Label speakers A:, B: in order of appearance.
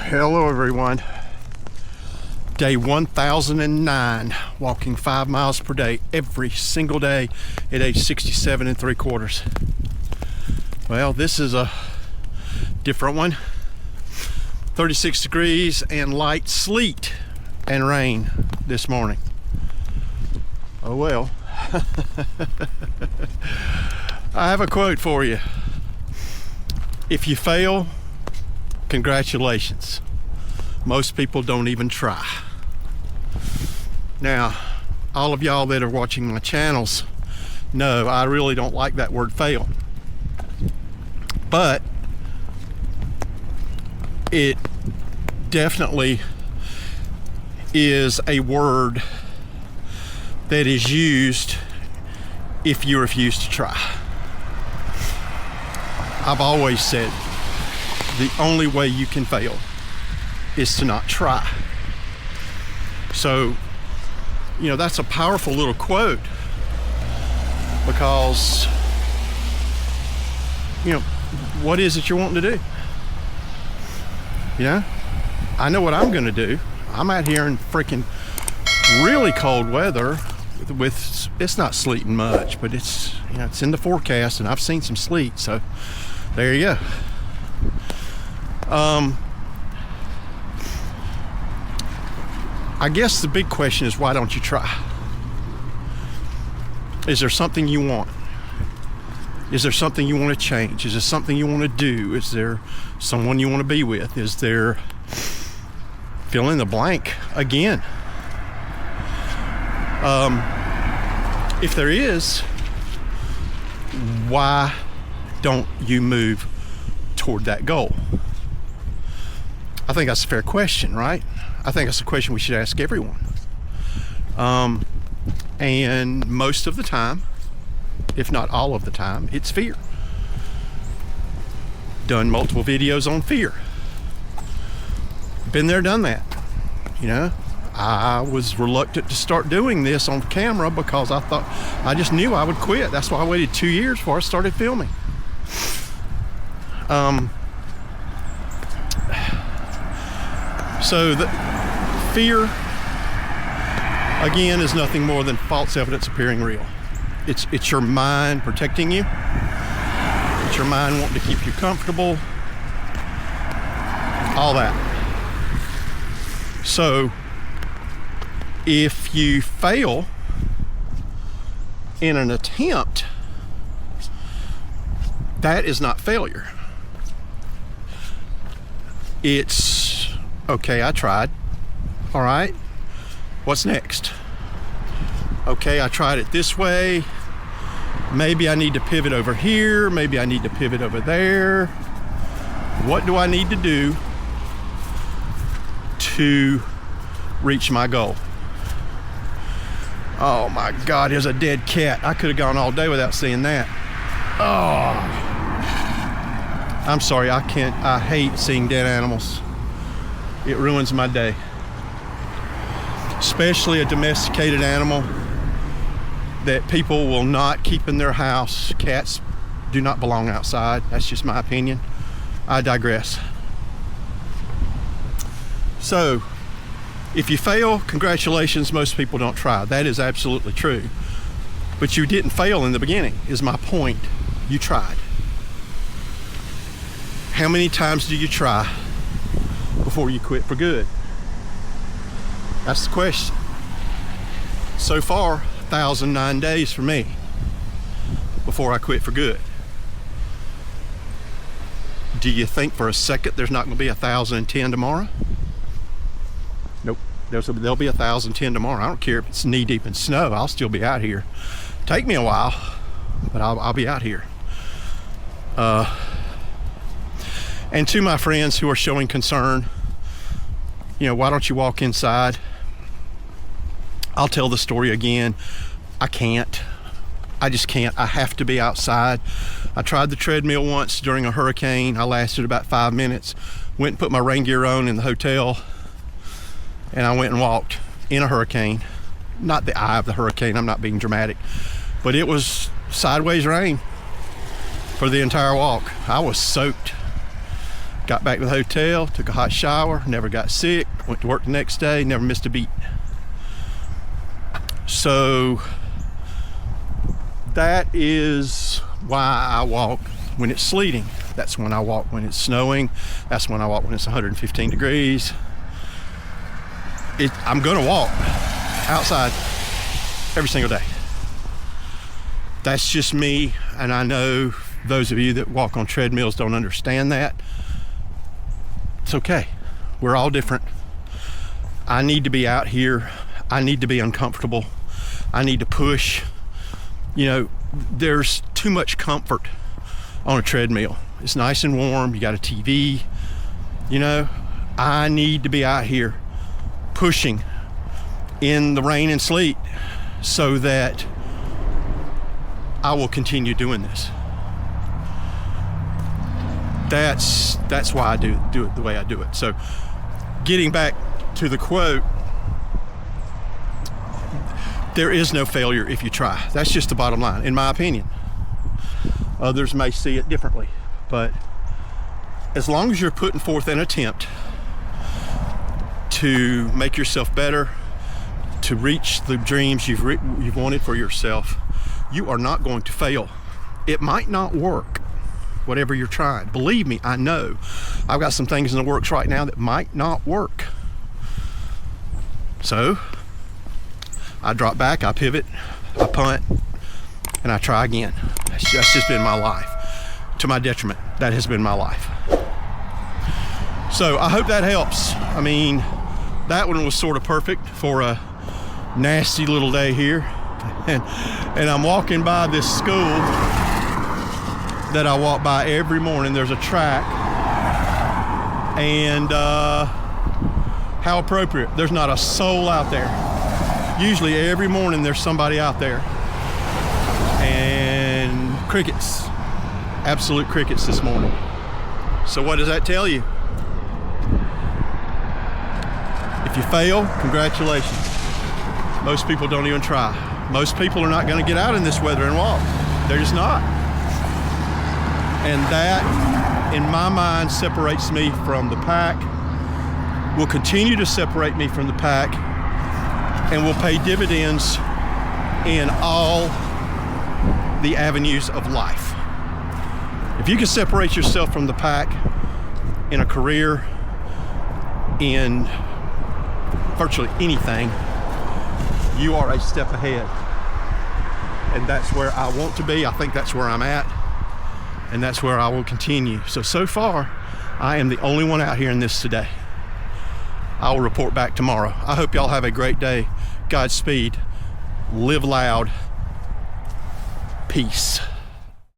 A: Hello everyone. Day 1009, walking 5 miles per day every single day at age 67 3/4. Well, this is a different one. 36 degrees and light sleet and rain this morning. Oh well. I have a quote for you. If you fail, congratulations. Most people don't even try. Now, all of y'all that are watching my channels know I really don't like that word fail. But it definitely is a word that is used if you refuse to try. I've always said the only way you can fail is to not try. So, you know, that's a powerful little quote because, you know, what is it you're wanting to do? You know, I know what I'm gonna do. I'm out here in freaking really cold weather with it's not sleeting much, but it's, you know, it's in the forecast and I've seen some sleet, so there you go. I guess the big question is, why don't you try? Is there something you want? Is there something you want to change? Is there something you want to do? Is there someone you want to be with? Is there, fill in the blank again? If there is, why don't you move toward that goal? I think that's a fair question, right? I think that's a question we should ask everyone. And most of the time, if not all of the time, it's fear. Done multiple videos on fear. Been there, done that. You know, I was reluctant to start doing this on camera because I thought, I just knew I would quit. That's why I waited 2 years before I started filming. So the fear, again, is nothing more than false evidence appearing real. It's your mind protecting you. It's your mind wanting to keep you comfortable. All that. So if you fail in an attempt, that is not failure. It's, okay, I tried. All right, what's next? Okay, I tried it this way. Maybe I need to pivot over here. Maybe I need to pivot over there. What do I need to do to reach my goal? Oh my God, there's a dead cat. I could have gone all day without seeing that. Oh, I'm sorry, I hate seeing dead animals. It ruins my day. Especially a domesticated animal that people will not keep in their house. Cats do not belong outside. That's just my opinion. I digress. So, if you fail, congratulations, most people don't try. That is absolutely true. But you didn't fail in the beginning, is my point. You tried. How many times do you try before you quit for good? That's the question. So far, 1,009 days for me before I quit for good. Do you think for a second there's not going to be 1,010 tomorrow? Nope. There'll be 1,010 tomorrow. I don't care if it's knee deep in snow. I'll still be out here. Take me a while, but I'll be out here. And to my friends who are showing concern, you know, why don't you walk inside? I'll tell the story again. I can't. I just can't. I have to be outside. I tried the treadmill once during a hurricane. I lasted about 5 minutes. Went and put my rain gear on in the hotel, and I went and walked in a hurricane. Not the eye of the hurricane, I'm not being dramatic, but it was sideways rain for the entire walk. I was soaked. Got back to the hotel, took a hot shower, never got sick, went to work the next day, never missed a beat. So that is why I walk when it's sleeting. That's when I walk when it's snowing. That's when I walk when it's 115 degrees. I'm gonna walk outside every single day. That's just me, and I know those of you that walk on treadmills don't understand that. It's okay. We're all different. I need to be out here. I need to be uncomfortable. I need to push. You know, there's too much comfort on a treadmill. It's nice and warm. You got a TV. You know, I need to be out here pushing in the rain and sleet so that I will continue doing this. That's why I do it the way I do it. So getting back to the quote, there is no failure if you try. That's just the bottom line, in my opinion. Others may see it differently, but as long as you're putting forth an attempt to make yourself better, to reach the dreams you've wanted for yourself, you are not going to fail. It might not work, whatever you're trying. Believe me, I know. I've got some things in the works right now that might not work. So I drop back, I pivot, I punt, and I try again. That's just been my life. To my detriment, that has been my life. So I hope that helps. I mean, that one was sort of perfect for a nasty little day here. And I'm walking by this school that I walk by every morning. There's a track, and how appropriate. There's not a soul out there. Usually every morning there's somebody out there. And crickets, absolute crickets this morning. So what does that tell you? If you fail, congratulations. Most people don't even try. Most people are not going to get out in this weather and walk. They're just not. And that, in my mind, separates me from the pack, will continue to separate me from the pack, and will pay dividends in all the avenues of life. If you can separate yourself from the pack in a career, in virtually anything, you are a step ahead. And that's where I want to be. I think that's where I'm at. And that's where I will continue. So far, I am the only one out here in this today. I will report back tomorrow. I hope y'all have a great day. Godspeed. Live loud. Peace.